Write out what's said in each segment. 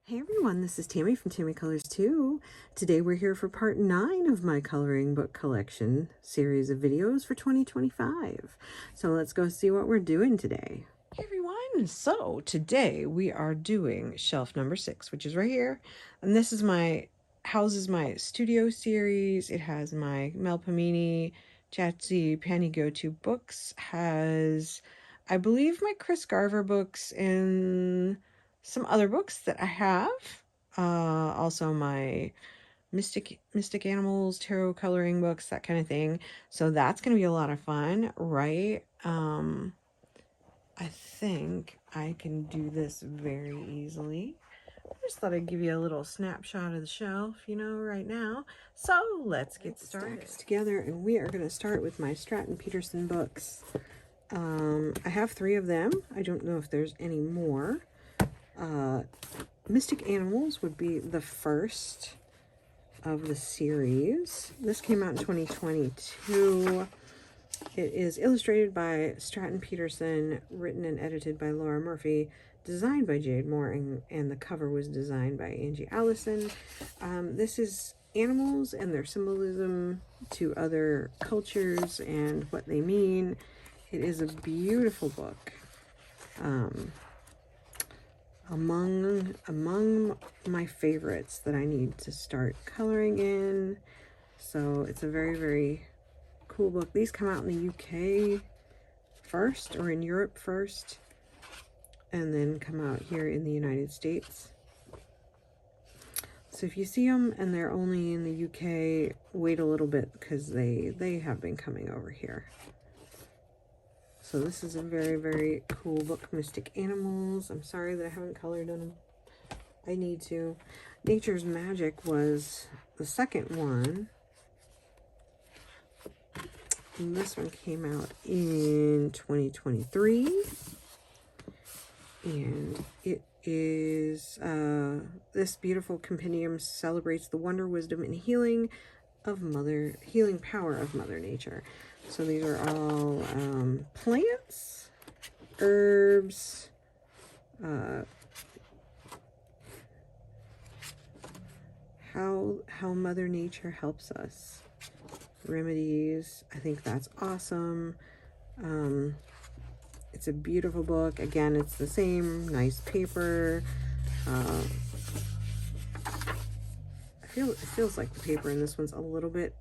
Hey everyone, this is Tammy from Tammy Colors 2. Today we're here for part 9 of my coloring book collection series of videos for 2025. So let's go see what we're doing today. Hey everyone, so today we are doing shelf number 6, which is right here. And this is houses my studio series. It has my Melpomeni Chatzipanagiotou books, has I believe my Chris Garver books, and some other books that I have. Also my Mystic Animals, tarot coloring books, that kind of thing. So that's going to be a lot of fun, right? I think I can do this very easily. I just thought I'd give you a little snapshot of the shelf, right now. So let's get started. Together, and we are going to start with my Stratten Peterson books. I have 3 of them. I don't know if there's any more. Mystic Animals would be the first of the series. This came out in 2022. It is illustrated by Stratten Peterson, written and edited by Laura Murphy, designed by Jade Moore, and the cover was designed by Angie Allison. This is animals and their symbolism to other cultures and what they mean. It is a beautiful book. Among my favorites that I need to start coloring in. So it's a very, very cool book. These come out in the UK first, or in Europe first, and then come out here in the United States. So if you see them and they're only in the UK, wait a little bit because they have been coming over here. So this is a very, very cool book, Mystic Animals. I'm sorry that I haven't colored on them. I need to. Nature's Magic was the second one. And this one came out in 2023. And it is, this beautiful compendium celebrates the wonder, wisdom, and healing power of Mother Nature. So these are all plants, herbs, how Mother Nature helps us, remedies. I think that's awesome. It's a beautiful book. Again, it's the same nice paper. It feels like the paper in this one's a little bit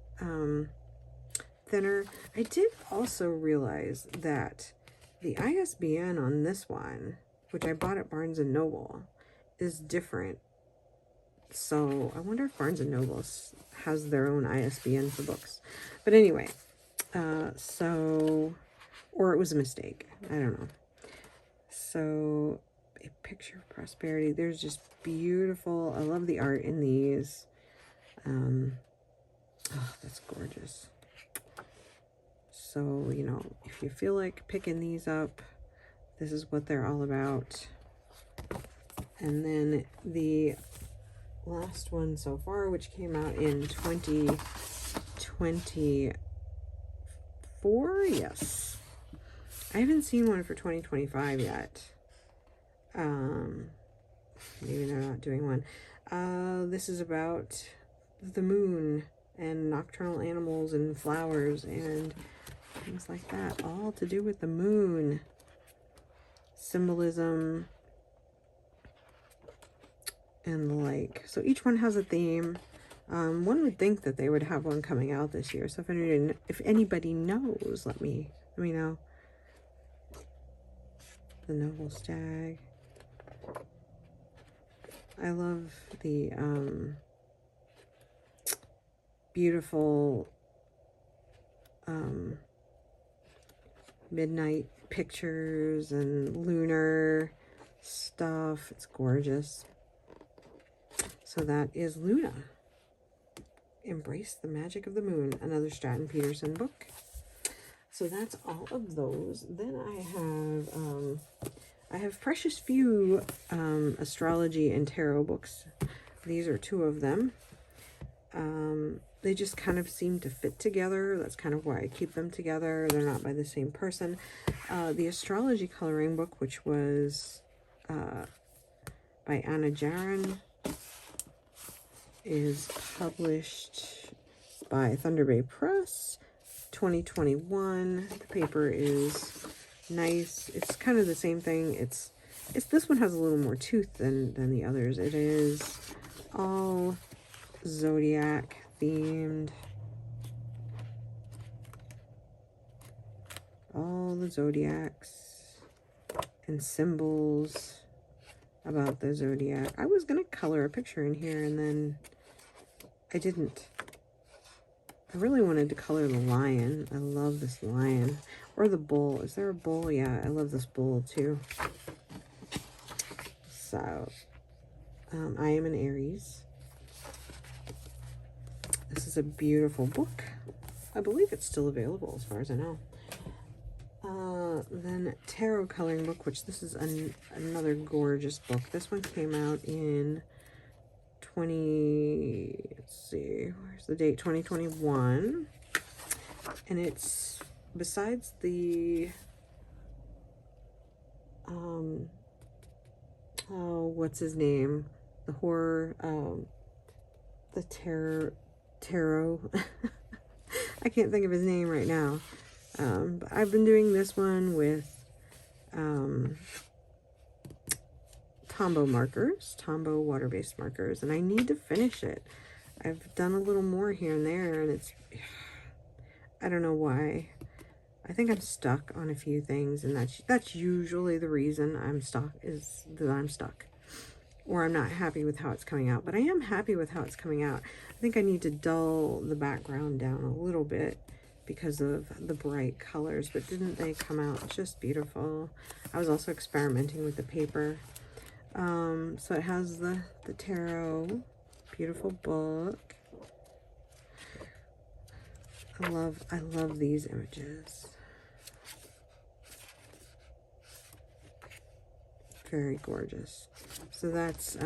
thinner. I did also realize that the ISBN on this one, which I bought at Barnes & Noble, is different. So I wonder if Barnes & Noble has their own ISBN for books. But anyway, or it was a mistake. I don't know. So A Picture of Prosperity. There's just beautiful. I love the art in these. Oh, that's gorgeous. So, if you feel like picking these up, this is what they're all about. And then the last one so far, which came out in 2024, yes. I haven't seen one for 2025 yet. Maybe they're not doing one. This is about the moon and nocturnal animals and flowers and things like that, all to do with the moon, symbolism, and the like. So each one has a theme. One would think that they would have one coming out this year. So if anybody knows, let me know. The Noble Stag. I love the beautiful midnight pictures and lunar stuff. It's gorgeous. So that is Luna. Embrace the Magic of the Moon, another Stratten Peterson book. So that's all of those. Then I have precious few astrology and tarot books. These are 2 of them. They just kind of seem to fit together. That's kind of why I keep them together. They're not by the same person. The astrology coloring book, which was by Anna Jaron. Is published by Thunder Bay Press, 2021. The paper is nice. It's kind of the same thing. It's this one has a little more tooth than the others. It is all zodiac themed. All the zodiacs and symbols about the zodiac. I was gonna color a picture in here and then I didn't. I really wanted to color the lion. I love this lion. Or the bull. Is there a bull? Yeah, I love this bull too. So, I am an Aries. This is a beautiful book. I believe it's still available as far as I know. Then Tarot Coloring Book, which this is another gorgeous book. This one came out in let's see, where's the date? 2021. And it's, besides the, oh, what's his name? The horror, the tarot. I can't think of his name right now. But I've been doing this one with Tombow markers, Tombow water-based markers, and I need to finish it. I've done a little more here and there, and it's, I don't know why. I think I'm stuck on a few things, and that's usually the reason I'm stuck, is that I'm stuck. Or I'm not happy with how it's coming out, but I am happy with how it's coming out. I think I need to dull the background down a little bit because of the bright colors, but didn't they come out just beautiful? I was also experimenting with the paper. So it has the tarot, beautiful book. I love these images. Very gorgeous. So that's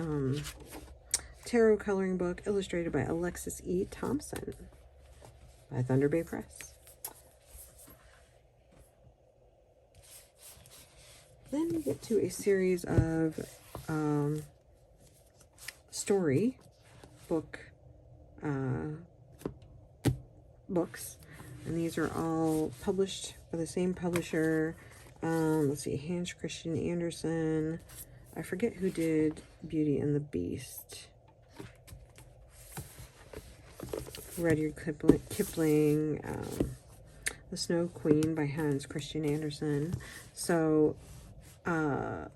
Tarot Coloring Book, illustrated by Alexis E. Thompson by Thunder Bay Press. Then we get to a series of story book books, and these are all published by the same publisher. Let's see, Hans Christian Andersen. I forget who did Beauty and the Beast. Rudyard Kipling, The Snow Queen by Hans Christian Andersen. So, in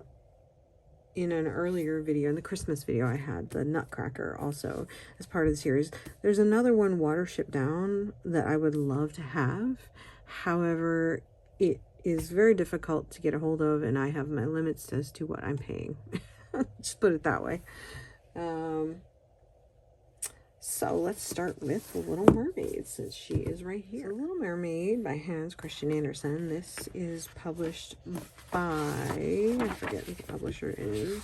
an earlier video, in the Christmas video, I had the Nutcracker also as part of the series. There's another one, Watership Down, that I would love to have. However, it is very difficult to get a hold of, and I have my limits as to what I'm paying. Just put it that way. So let's start with The Little Mermaid, since she is right here. The Little Mermaid by Hans Christian Andersen. This is published by, I forget who the publisher is.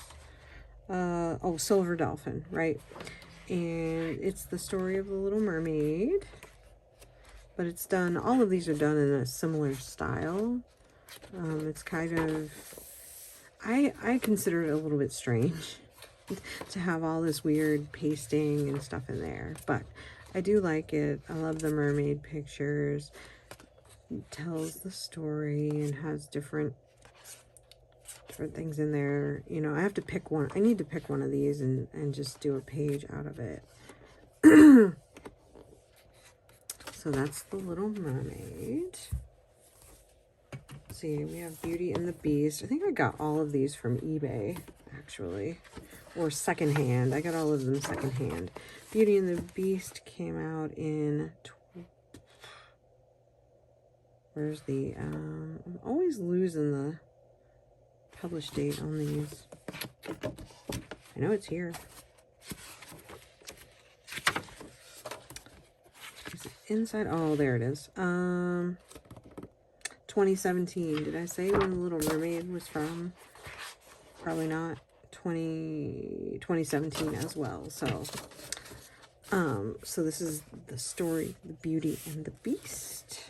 Oh, Silver Dolphin, right? And it's the story of the Little Mermaid. But it's done, all of these are done in a similar style. It's kind of, I consider it a little bit strange to have all this weird pasting and stuff in there, but I do like it. I love the mermaid pictures. It tells the story and has different things in there. You know, I have to pick one. I need to pick one of these and just do a page out of it. So that's The Little Mermaid. Let's see, we have Beauty and the Beast. I think I got all of these from eBay, actually. Or secondhand. I got all of them secondhand. Beauty and the Beast came out in... Where's the... I'm always losing the published date on these. I know it's here. Is it inside? Oh, there it is. 2017. Did I say when The Little Mermaid was from? Probably not. 2017 as well. So so this is the story, The Beauty and the Beast.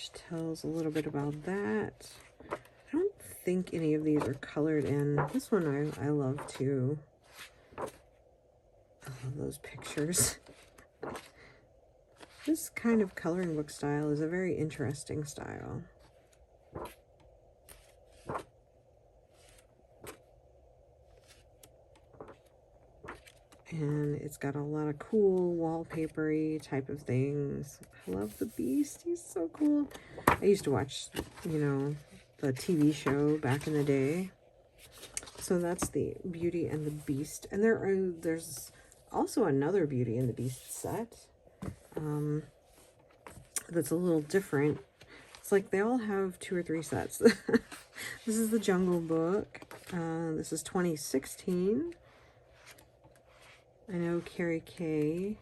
which tells a little bit about that. I don't think any of these are colored in. This one I love too. I love those pictures. This kind of coloring book style is a very interesting style. And it's got a lot of cool wallpapery type of things. I love the Beast. He's so cool. I used to watch, you know, the TV show back in the day. So that's the Beauty and the Beast. And there's also another Beauty and the Beast set that's a little different. It's like they all have 2 or 3 sets. This is the Jungle Book. This is 2016. I know Carrie Kay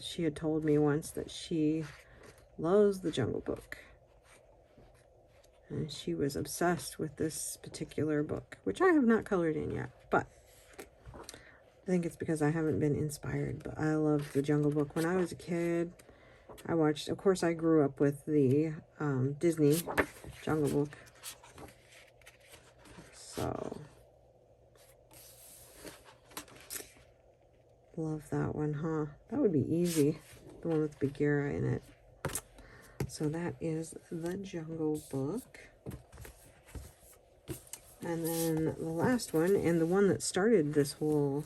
she had told me once that she loves the Jungle Book. And she was obsessed with this particular book, which I have not colored in yet, but I think it's because I haven't been inspired. But I loved the Jungle Book. When I was a kid, I watched, of course, I grew up with the Disney Jungle Book. So love that one, huh? That would be easy. The one with Bagheera in it. So that is the Jungle Book. And then the last one, and the one that started this whole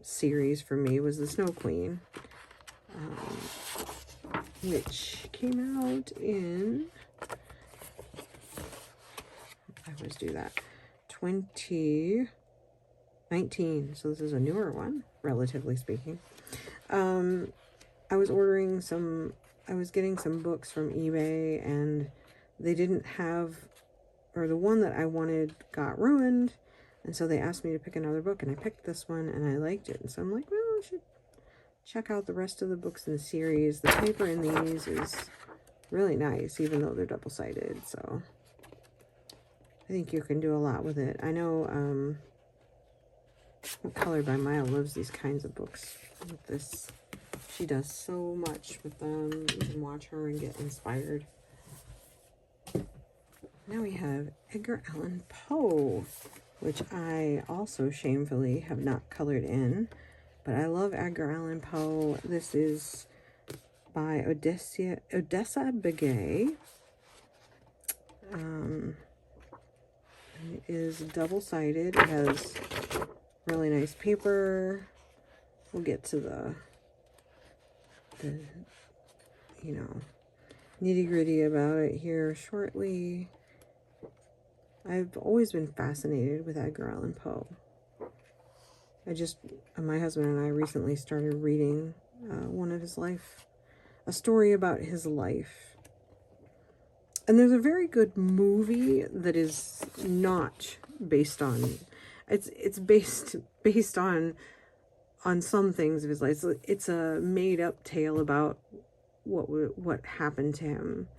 series for me, was the Snow Queen, which came out in, I always do that, 2019. So this is a newer one, relatively speaking. I was getting some books from eBay, and they didn't have, or the one that I wanted got ruined, and so they asked me to pick another book, and I picked this one, and I liked it. And so I'm like, well, I should check out the rest of the books in the series. The paper in these is really nice, even though they're double-sided, so I think you can do a lot with it. I know Color by Mile loves these kinds of books with this. She does so much with them. You can watch her and get inspired. Now we have Edgar Allen Poe, which I also shamefully have not colored in, but I love Edgar Allen Poe. This is by Odessa Begay. It is double-sided. It has really nice paper. We'll get to the you know, nitty-gritty about it here shortly. I've always been fascinated with Edgar Allan Poe. My husband and I recently started reading a story about his life. And there's a very good movie that is not based on, it's based on some things of his life. It's a made-up tale about what happened to him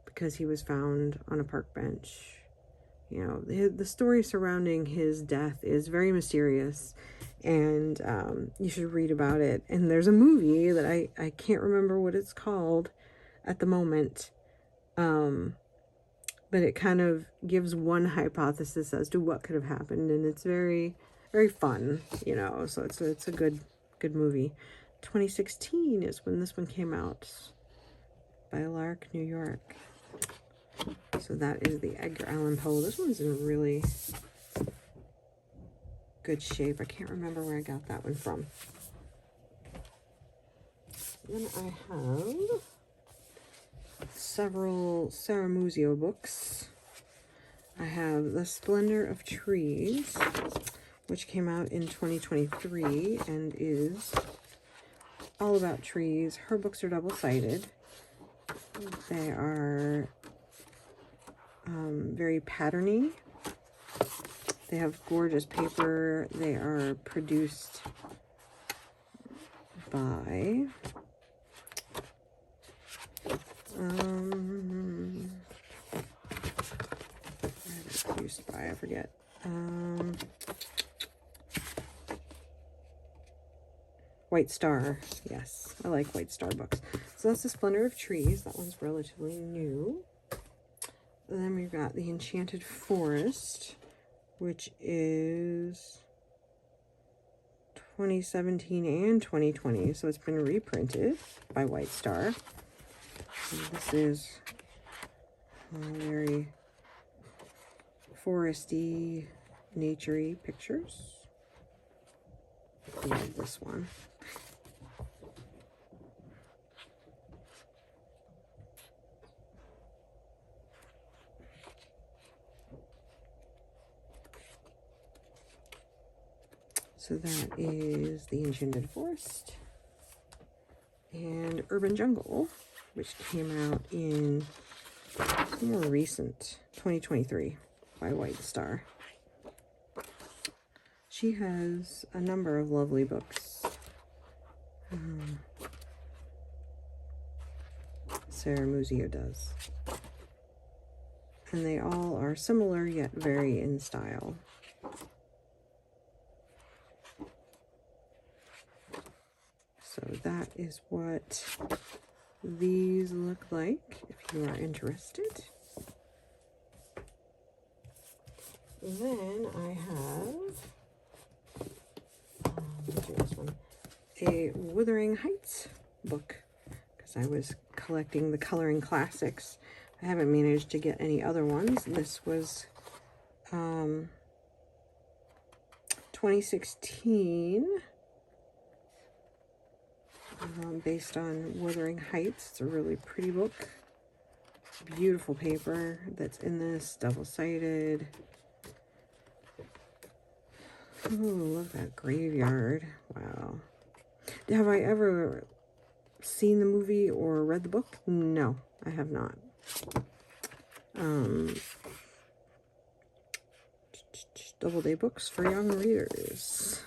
because he was found on a park bench. You know, the story surrounding his death is very mysterious, and you should read about it. And there's a movie that I can't remember what it's called at the moment, but it kind of gives one hypothesis as to what could have happened, and it's very, very fun, you know, so it's a good movie. 2016 is when this one came out, by Lark, New York. So that is the Edgar Allan Poe. This one's in really good shape. I can't remember where I got that one from. Then I have several Sara Muzio books. I have The Splendor of Trees, which came out in 2023 and is all about trees. Her books are double-sided. They are very patterny. They have gorgeous paper. They are produced by produced by, I forget. White Star. Yes, I like White Star books. So that's The Splendor of Trees. That one's relatively new. And then we've got The Enchanted Forest, which is 2017 and 2020. So it's been reprinted by White Star. And this is very foresty, naturey pictures. I love this one. So that is The Enchanted Forest and Urban Jungle, which came out in more recent, 2023, by White Star. She has a number of lovely books. Sara Muzio does. And they all are similar yet vary in style. So that is what these look like if you are interested. Then I have this one, a Wuthering Heights book, because I was collecting the Coloring Classics. I haven't managed to get any other ones. This was 2016, based on Wuthering Heights. It's a really pretty book. Beautiful paper that's in this, double-sided. Oh, look at that graveyard. Wow. Have I ever seen the movie or read the book? No, I have not. Doubleday books for young readers.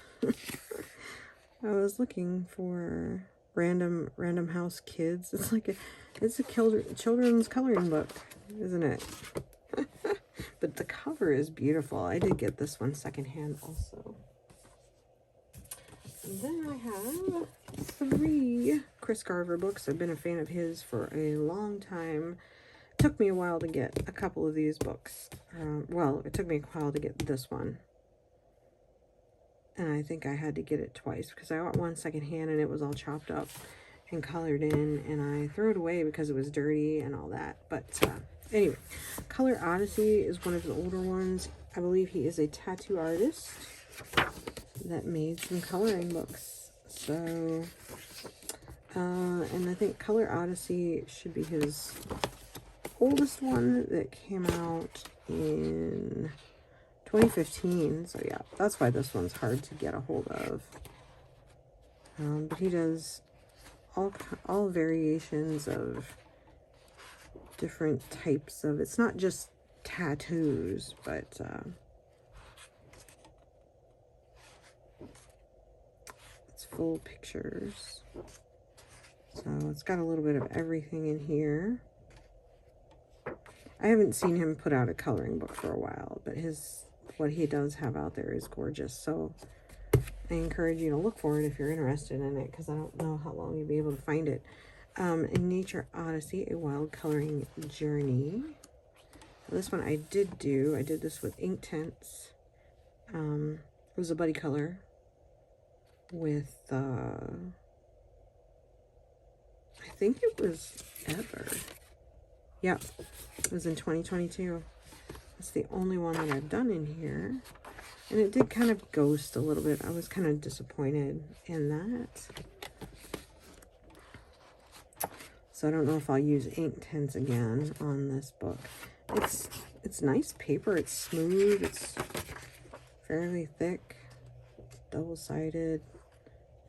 I was looking for Random House Kids. It's like it's a children's coloring book, isn't it? But the cover is beautiful. I did get this one secondhand also. And then I have 3 Chris Garver books. I've been a fan of his for a long time. It took me a while to get a couple of these books. Well, it took me a while to get this one. And I think I had to get it twice because I got one secondhand and it was all chopped up and colored in, and I threw it away because it was dirty and all that. But anyway, Color Odyssey is one of his older ones. I believe he is a tattoo artist that made some coloring books. So, and I think Color Odyssey should be his oldest one that came out in 2015. So yeah, that's why this one's hard to get a hold of. But he does all variations of different types of, it's not just tattoos, but it's full pictures. So it's got a little bit of everything in here. I haven't seen him put out a coloring book for a while, but what he does have out there is gorgeous. So I encourage you to look for it if you're interested in it, because I don't know how long you'll be able to find it. In Nature Odyssey, A Wild Coloring Journey. This one I did this with Inktense. It was a buddy color with, I think it was Ever. Yep, it was in 2022. That's the only one that I've done in here. And it did kind of ghost a little bit. I was kind of disappointed in that. So I don't know if I'll use Inktense again on this book. It's nice paper. It's smooth. It's fairly thick. Double-sided.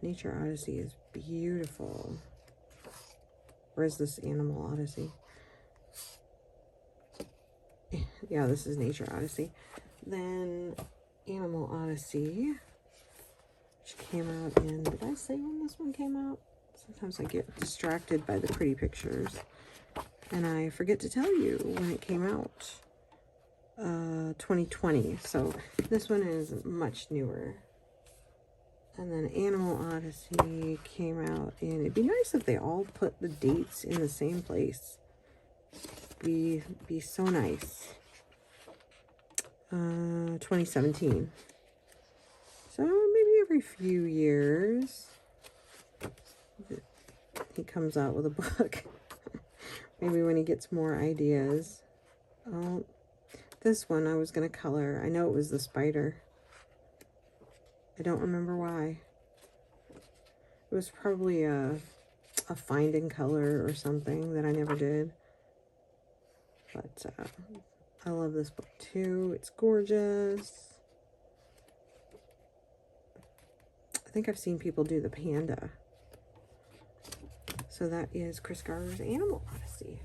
Nature Odyssey is beautiful. Where's this Animal Odyssey? Yeah, this is Nature Odyssey. Then Animal Odyssey, which came out in, did I say when this one came out? Sometimes I get distracted by the pretty pictures and I forget to tell you when it came out. 2020. So this one is much newer. And then Animal Odyssey came out in, it'd be nice if they all put the dates in the same place. Be so nice. 2017. So maybe every few years he comes out with a book. Maybe when he gets more ideas. Oh, this one I was going to color. I know it was the spider. I don't remember why. It was probably a finding color or something that I never did. But I love this book too. It's gorgeous. I think I've seen people do the panda. So that is Chris Garver's Animal Odyssey.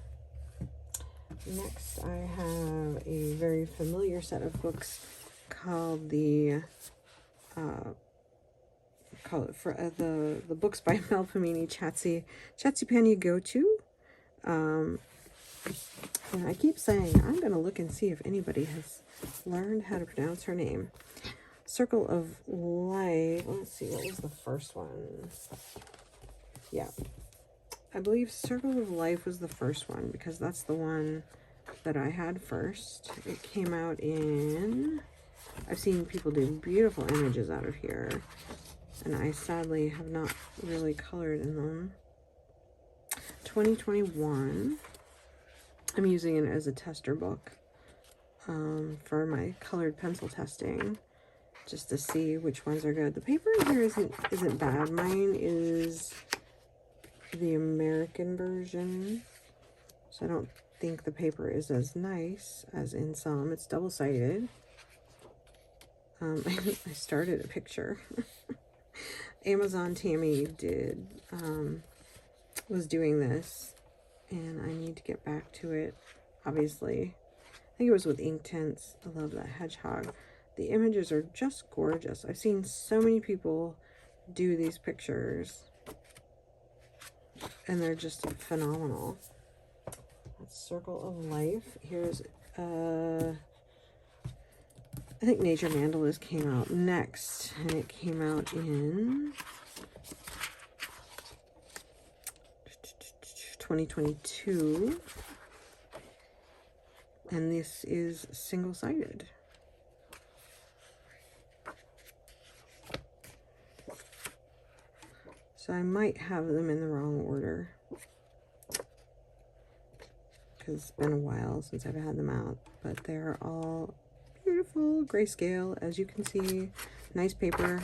Next, I have a very familiar set of books called the books by Melpomeni Chatzipanagiotou. And I keep saying I'm going to look and see if anybody has learned how to pronounce her name. Circle of Life. Let's see, what was the first one? Yeah, I believe Circle of Life was the first one because that's the one that I had first. It came out in, I've seen people do beautiful images out of here, and I sadly have not really colored in them. 2021. I'm using it as a tester book for my colored pencil testing, just to see which ones are good. The paper in here isn't bad. Mine is the American version, so I don't think the paper is as nice as in some. It's double-sided. I started a picture. Amazon Tammy was doing this, and I need to get back to it, obviously. I think it was with ink tints. I love that hedgehog. The images are just gorgeous. I've seen so many people do these pictures, and they're just phenomenal. That's Circle of Life. Here's, I think Nature Mandalas came out next, and it came out in 2022, and this is single-sided. So I might have them in the wrong order because it's been a while since I've had them out, but they're all beautiful grayscale, as you can see. Nice paper.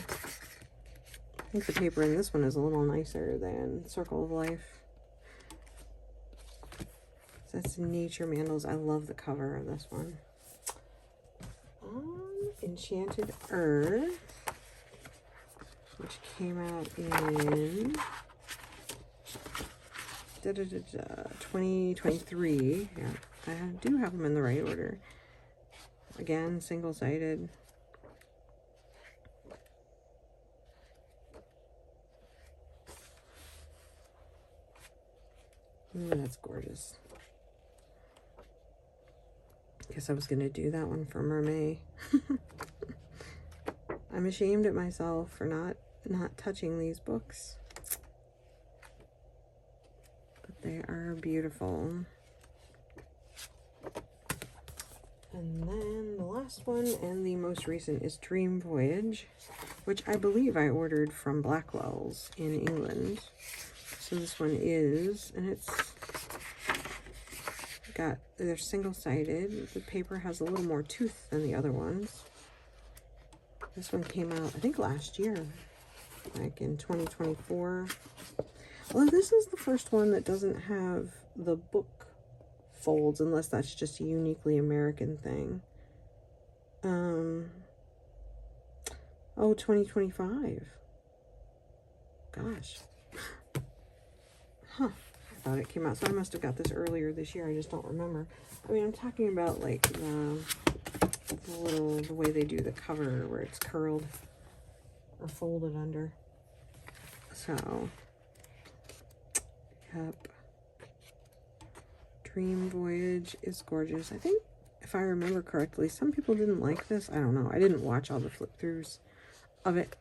I think the paper in this one is a little nicer than Circle of Life. So that's Nature Mandalas. I love the cover of this one. Enchanted Earth, which came out in 2023. Yeah, I do have them in the right order. Again, single-sided. Ooh, that's gorgeous. Guess I was going to do that one for Mermaid. I'm ashamed at myself for not touching these books. But they are beautiful. And then the last one and the most recent is Dream Voyage, which I believe I ordered from Blackwell's in England. So this one is, and they're single-sided. The paper has a little more tooth than the other ones. This one came out, I think, last year, like in 2024. Well, this is the first one that doesn't have the book folds, unless that's just a uniquely American thing. Oh, 2025. Gosh. Huh. I thought it came out, so I must have got this earlier this year. I just don't remember. I mean, I'm talking about like the way they do the cover where it's curled or folded under. So, yep. Dream Voyage is gorgeous. I think, if I remember correctly, some people didn't like this. I don't know. I didn't watch all the flip-throughs of it.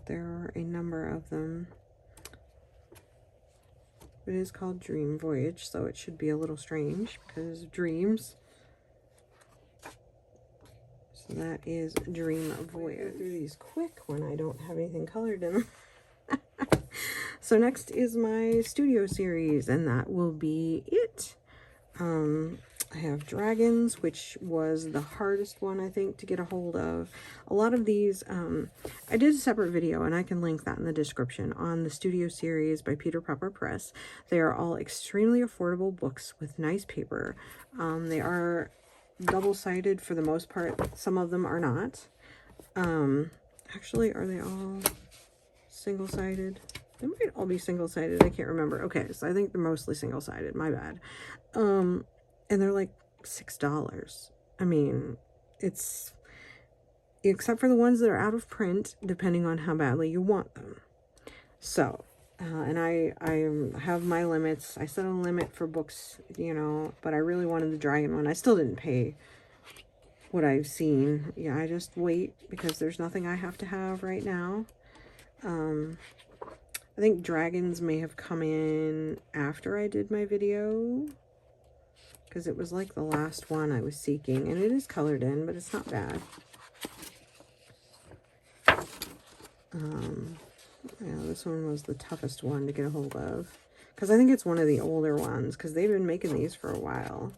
There are a number of them. It is called Dream Voyage, so it should be a little strange because of dreams. So that is Dream Voyage. I'll go through these quick when I don't have anything colored in them. So next is my studio series, and that will be it. I have Dragons, which was the hardest one, I think, to get a hold of. A lot of these, I did a separate video, and I can link that in the description, on the studio series by Pauper Press. They are all extremely affordable books with nice paper. They are double-sided for the most part. Some of them are not. Actually, are they all single-sided? They might all be single-sided. I can't remember. Okay, so I think they're mostly single-sided. My bad. And they're like $6. I mean, it's, except for the ones that are out of print, depending on how badly you want them. So, and I have my limits. I set a limit for books, you know, but I really wanted the dragon one. I still didn't pay what I've seen. Yeah, I just wait because there's nothing I have to have right now. I think dragons may have come in after I did my video, because it was like the last one I was seeking, and it is colored in, but it's not bad. Yeah, this one was the toughest one to get a hold of, because I think it's one of the older ones, because they've been making these for a while.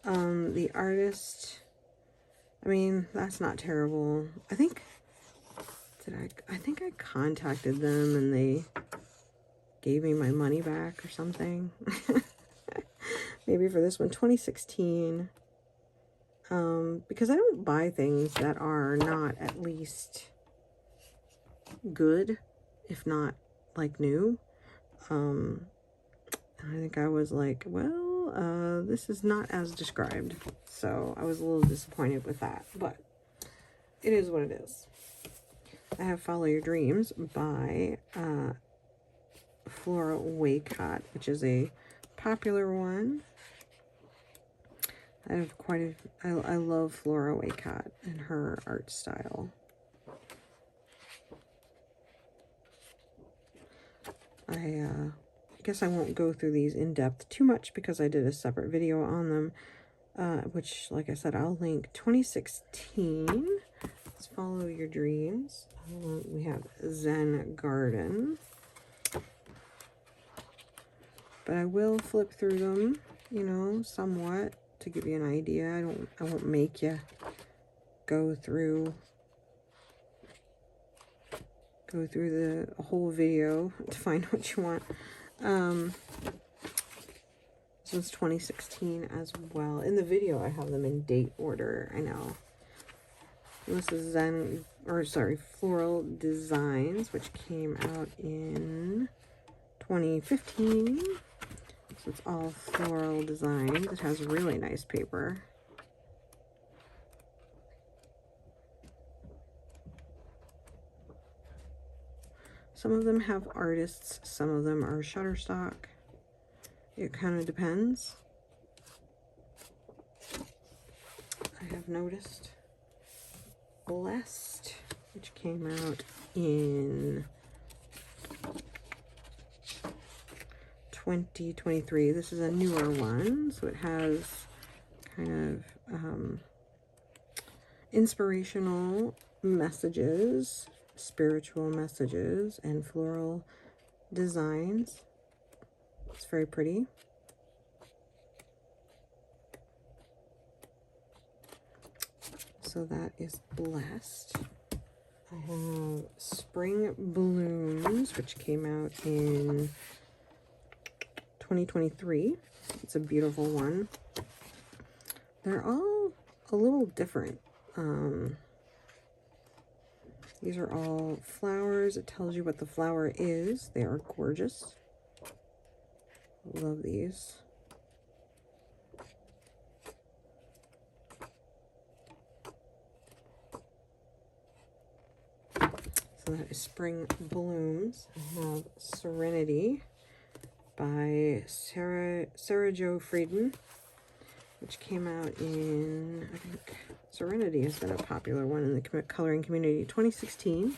The artist, I mean, that's not terrible. I think I contacted them and they gave me my money back or something. Maybe for this one, 2016. Because I don't buy things that are not at least good, if not like new. I think I was like, well, this is not as described. So I was a little disappointed with that, but it is what it is. I have Follow Your Dreams by Flora Waycott, which is a popular one. I have I love Flora Waycott and her art style. I guess I won't go through these in depth too much because I did a separate video on them, which, like I said, I'll link. 2016. Let's Follow Your Dreams. We have Zen Garden. But I will flip through them, you know, somewhat to give you an idea. I won't make you go through the whole video to find what you want. This was 2016 as well. In the video, I have them in date order. I know. This is Floral Designs, which came out in 2015. So it's all floral designs. It has really nice paper. Some of them have artists, some of them are Shutterstock. It kind of depends. I have noticed Blessed, which came out in 2023. This is a newer one, so it has kind of inspirational messages, spiritual messages, and floral designs. It's very pretty. So that is Blessed. I have Spring Blooms, which came out in 2023. It's a beautiful one. They're all a little different. These are all flowers. It tells you what the flower is. They are gorgeous. Love these. So that is Spring Blooms. I have Serenity by Sarah Jo Frieden, which came out in, I think, Serenity has been a popular one in the coloring community, 2016.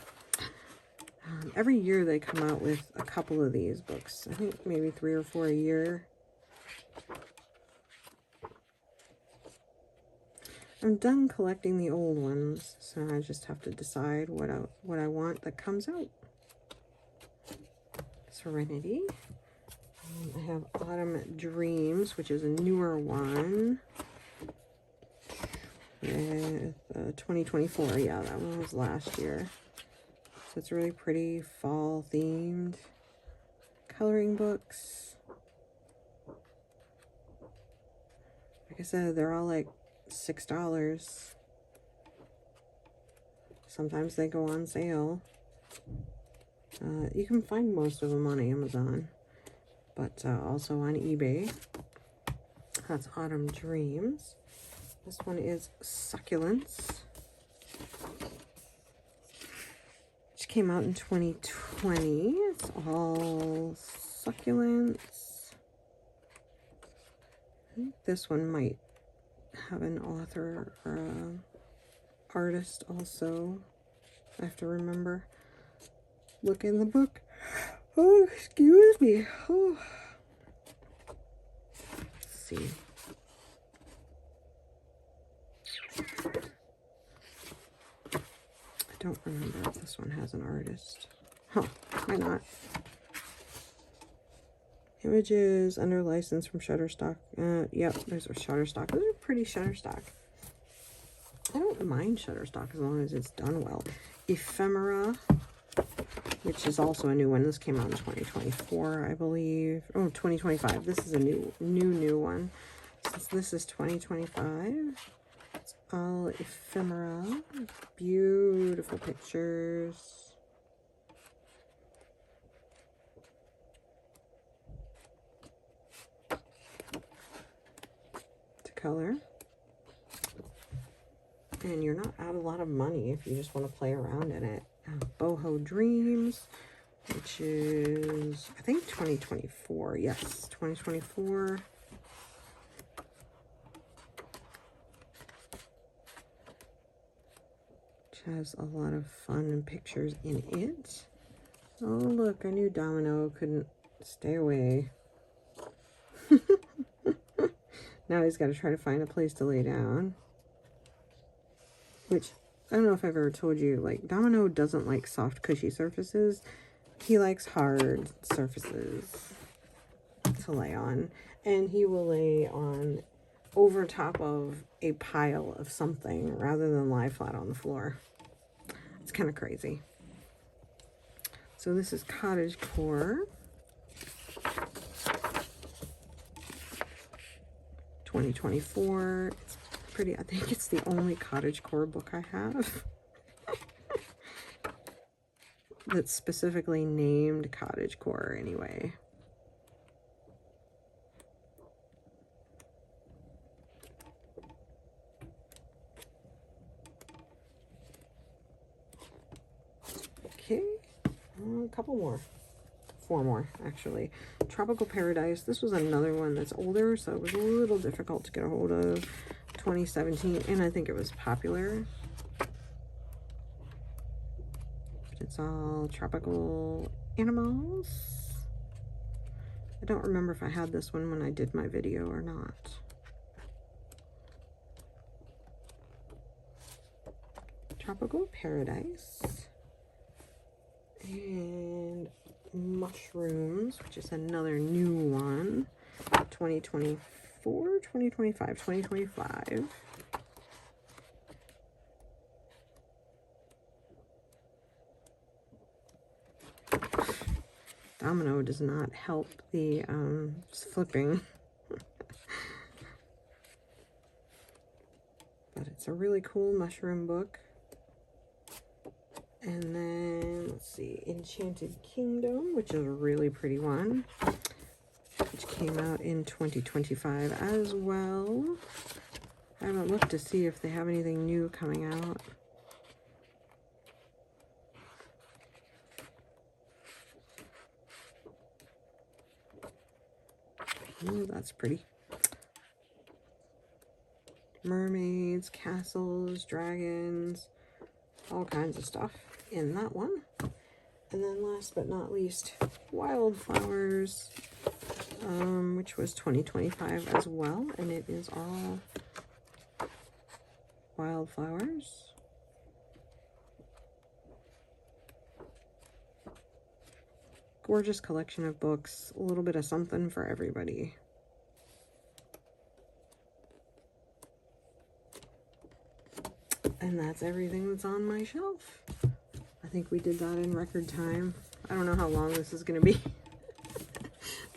Every year they come out with a couple of these books. I think maybe 3 or 4 a year. I'm done collecting the old ones, so I just have to decide what I want that comes out. Serenity. I have Autumn Dreams, which is a newer one. With 2024, yeah, that one was last year. So it's really pretty fall themed coloring books. Like I said, they're all like $6. Sometimes they go on sale. You can find most of them on Amazon, but also on eBay. That's Autumn Dreams. This one is Succulents, which came out in 2020. It's all succulents. I think this one might have an author or an artist also. I have to remember. Look in the book. Oh, excuse me. Oh. Let's see. I don't remember if this one has an artist. Huh, why not? Images under license from Shutterstock. Yep, there's a Shutterstock. Those are pretty Shutterstock. I don't mind Shutterstock as long as it's done well. Ephemera, which is also a new one. This came out in 2024, I believe. Oh, 2025. This is a new one. Since this is 2025, it's all ephemera. Beautiful pictures. To color. And you're not out a lot of money if you just want to play around in it. Boho Dreams, which is, I think, 2024. Yes, 2024. Which has a lot of fun pictures in it. Oh, look, I knew Domino couldn't stay away. Now he's got to try to find a place to lay down. Which, I don't know if I've ever told you, like, Domino doesn't like soft, cushy surfaces. He likes hard surfaces to lay on. And he will lay on over top of a pile of something rather than lie flat on the floor. It's kind of crazy. So this is Cottagecore. 2024. It's pretty, I think it's the only Cottagecore book I have that's specifically named Cottagecore anyway. Okay, a couple more. 4 more, actually. Tropical Paradise. This was another one that's older, so it was a little difficult to get a hold of. 2017, and I think it was popular. It's all tropical animals. I don't remember if I had this one when I did my video or not. Tropical Paradise. And Mushrooms, which is another new one. 2024, 2025, 2025. Domino does not help the flipping. But it's a really cool mushroom book. And then, let's see, Enchanted Kingdom, which is a really pretty one, which came out in 2025 as well. I haven't looked to see if they have anything new coming out. Oh, that's pretty. Mermaids, castles, dragons, all kinds of stuff in that one. And then last but not least, Wildflowers, which was 2025 as well, and it is all wildflowers. Gorgeous collection of books, a little bit of something for everybody. And that's everything that's on my shelf. I think we did that in record time. I don't know how long this is going to be.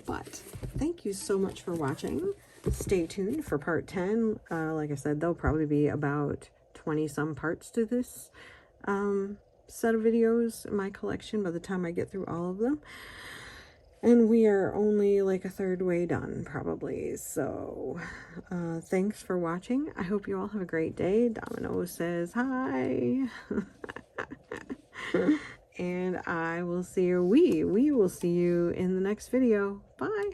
But thank you so much for watching. Stay tuned for part 10. Like I said, there'll probably be about 20 some parts to this set of videos in my collection by the time I get through all of them. And we are only like a third way done, probably. So, thanks for watching. I hope you all have a great day. Domino says hi. And I will see you, we will see you in the next video. Bye.